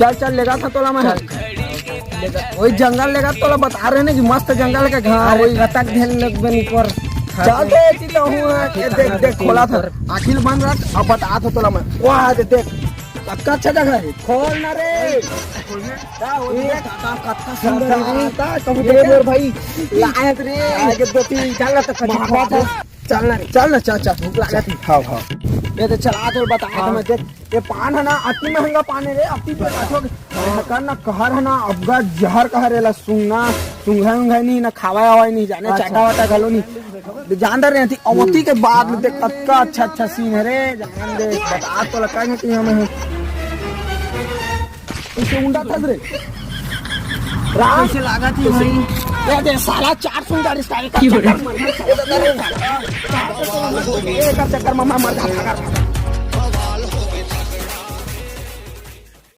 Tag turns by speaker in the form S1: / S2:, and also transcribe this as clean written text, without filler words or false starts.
S1: चल चल लेगा था तोला मैं वही जंगल लेगा तोला बता रहे ना कि मस्त जंगल का घास वही
S2: कतक ढेल लग बन ऊपर
S1: चल देख देख देख खोला था आखिल बंद रख अब बता था तोला मैं वाह देख कत्का अच्छा जगह है खोल ना रे कत्का सुंदर है कबूतर भाई लायक रे आगे दो तीन चल ना तो चलना रे चल ना चाचा भूख लगा थी हाँ हाँ ये तो चला तो बता तो मैं देख ये पान है ना अति महंगा पान है रे अति पे करना कहर है ना अबगा जहर कहर है सुंगा सुंघा उंघा नहीं ना खावा हवा नहीं जाने चाटा वाटा घलो नहीं जानदार रहती अवती के बाद में देख कत्का अच्छा अच्छा सीन है रे जान दे बता तो लगा है कि हमें इसे उंडा था रे राम से लगा थी भाई ये दे साला 400 स्टाइल का चक्कर मार चक्कर मामा मर जाता